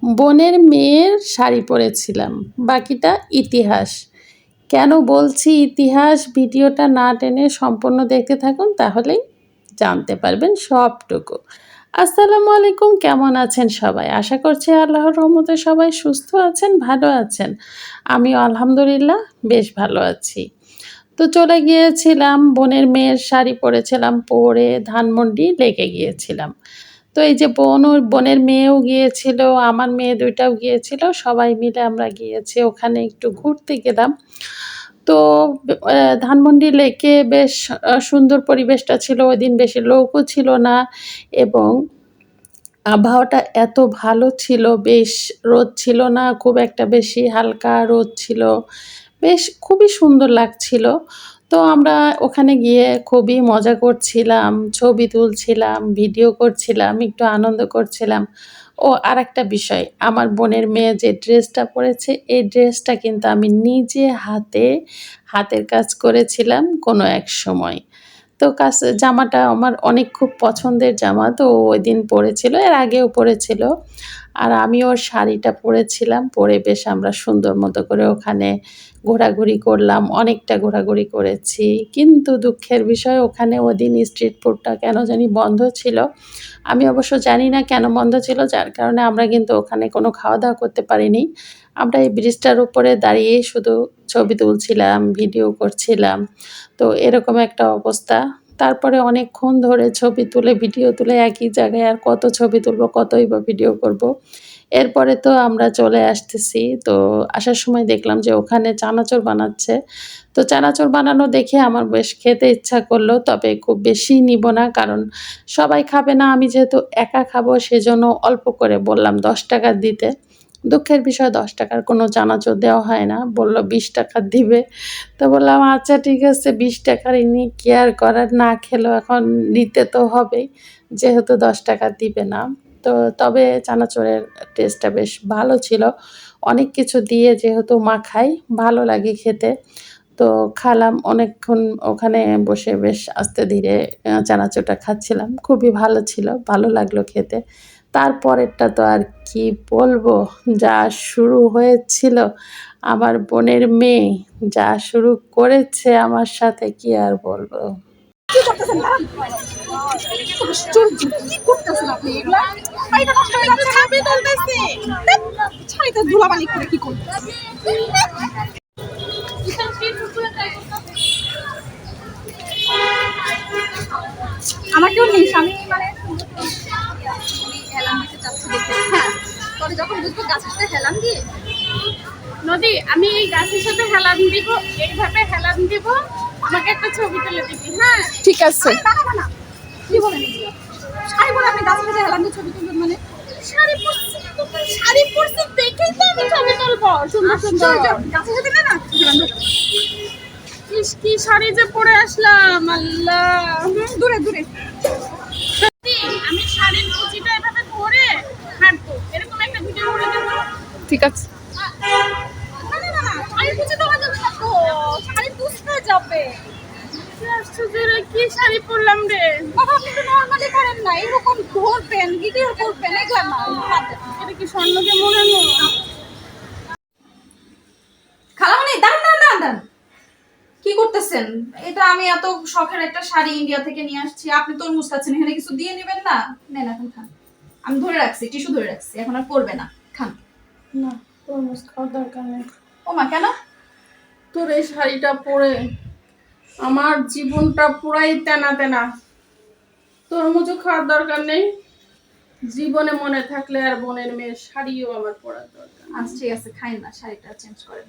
বোনের মেয়ের শাড়ি পরেছিলাম, বাকিটা ইতিহাস। কেন বলছি ইতিহাস, ভিডিওটা না টেনে সম্পূর্ণ দেখতে থাকুন, তাহলেই জানতে পারবেন সবটুকু। আসসালামু আলাইকুম, কেমন আছেন সবাই? আশা করছি আল্লাহর রহমতে সবাই সুস্থ আছেন, ভালো আছেন। আমিও আলহামদুলিল্লাহ বেশ ভালো আছি। তো চলে গিয়েছিলাম, বোনের মেয়ের শাড়ি পরেছিলাম, পরে ধানমন্ডি লেগে গিয়েছিলাম। তো এই যে বোনের মেয়েও গিয়েছিল, আমার মেয়ে দুইটাও গিয়েছিল, সবাই মিলে আমরা গিয়েছি, ওখানে একটু ঘুরতে গেলাম। তো ধানমন্ডি লেকে বেশ সুন্দর পরিবেশটা ছিল, ওই দিন বেশি লোকও ছিল না এবং আবহাওয়াটা এত ভালো ছিল, বেশ রোদ ছিল না খুব একটা বেশি, হালকা রোদ ছিল, বেশ খুবই সুন্দর লাগছিল। তো আমরা ওখানে গিয়ে খুবই মজা করছিলাম, ছবি তুলছিলাম, ভিডিও করছিলাম, একটু আনন্দ করছিলাম। ও আরেকটা বিষয়, আমার বোনের মেয়ে যে ড্রেসটা পরেছে, এই ড্রেসটা কিন্তু আমি নিজে হাতের কাজ করেছিলাম কোনো এক সময়। তো জামাটা আমার অনেক খুব পছন্দের জামা, তো ওই দিন পরেছিল, এর আগেও পরেছিল। আর আমি ওর শাড়িটা পরেছিলাম, পরে বেশ আমরা সুন্দর মতো করে ওখানে ঘোরাঘুরি করলাম, অনেকটা ঘোরাঘুরি করেছি। কিন্তু দুঃখের বিষয়, ওখানে ওদিন স্ট্রিট ফুডটা কেন জানি বন্ধ ছিল। আমি অবশ্য জানি না কেন বন্ধ ছিল, যার কারণে আমরা কিন্তু ওখানে কোনো খাওয়া দাওয়া করতে পারিনি। আমরা এই ব্রিজটার উপরে দাঁড়িয়েই শুধু ছবি তুলছিলাম, ভিডিও করছিলাম। তো এরকম একটা অবস্থা। তারপরে অনেকক্ষণ ধরে ছবি তুলে, ভিডিও তুলে একই জায়গায় আর কত ছবি তুলব, কতই বা ভিডিও করব। এরপরে তো আমরা চলে আসতেছি। তো আসার সময় দেখলাম যে ওখানে চানাচুর বানাচ্ছে। তো চানাচুর বানানো দেখে আমার বেশ খেতে ইচ্ছা করলো। তবে খুব বেশি নিব না, কারণ সবাই খাবে না। আমি যেহেতু একা খাবো, সেজন্য অল্প করে বললাম ৳10 দিতে। দুঃখের বিষয়, ৳10 কোনো চানাচুর দেওয়া হয় না। বলল ৳20 দিবে। তো বললাম আচ্ছা ঠিক আছে, ৳20 নিয়ে কি আর করার, না খেলেও এখন নিতে তো হবেই, যেহেতু ৳10 দিবে না। তো তবে চানাচুরের টেস্টটা বেশ ভালো ছিল। অনেক কিছু দিয়ে যেহেতু মাখাই, ভালো লাগে খেতে। তো খালাম অনেকক্ষণ ওখানে বসে, বেশ আস্তে ধীরে চানাচুরটা খাচ্ছিলাম। খুবই ভালো ছিল, ভালো লাগলো খেতে। তারপরেরটা তো আর কি বলবো, যা শুরু হয়েছিল, আমার বোনের মেয়ে যা শুরু করেছে আমার সাথে, কি আর বলবো। কি করতেছেন দাঁড়ান আশ্চর্য কি করতেছেন আপনি এগুলা শাড়িটা নষ্ট হয়ে যাচ্ছে ছবি তুলতেছি শাড়িতে ধুলাবালি করে কি করব আমার কেউ নেই আমি মানে হেলান দিতে চাচ্ছি দেখে হ্যাঁ পরে যখন বুঝবো গাছের সাথে হেলান দিয়ে নদী, আমি এই গাছের সাথে হেলান দিব, এইভাবে হেলান দিব, আমাকে একটা ছবি তুলে দিবি। হ্যাঁ ঠিক আছে না কি বলেন শাড়ি পরে আপনি গাছের সাথে হেলান দিয়ে ছবি তুলবেন মানে শাড়ি পরছি দেখেই তো আমি ছবি তুলবো সুন্দর সুন্দর। গাছের সাথে না হেলান দিয়ে কি শাড়ি যে পরে আসলাম, আল্লাহ। দূরে দূরে নদী, আমি শাড়ির কুচিটা এভাবে ধরে হাঁটবো, এরকম একটা ভিডিও করে দেবো। ঠিক আছে না শাড়ি কুচি দেওয়া যাবে না তো শাড়ি কুচতে যাবে কি শাড়ি পরলাম রে? বাবা আপনি তো নরমালি করেন না এরকম ধরবেন ভিডিও করবেন এগুলা না এটা কি স্বর্ণকে মোড়ানো? খালামণি দাঁড়ান কি করতেছেন এটা আমি এত শখের একটা শাড়ি ইন্ডিয়া থেকে নিয়ে আসছি আপনি তরমুজ খাচ্ছেন এখানে কিছু দিয়ে নেবেন না নেন এখন খান আমি ধরে রাখছি টিস্যু ধরে রাখছি এখন আর পড়বে না খান না, তরমুজ খাওয়ার দরকার নেই। ও মা কেন তোর এই শাড়িটা পরে আমার জীবনটা পুরাই তেনা তেনা। তরমুজও খাওয়ার দরকার নেই, জীবনে মনে থাকলে আর বোনের মেয়ের শাড়িও আমার পরার দরকার। আচ্ছা ঠিক আছে খাইন না শাড়িটা চেঞ্জ করেন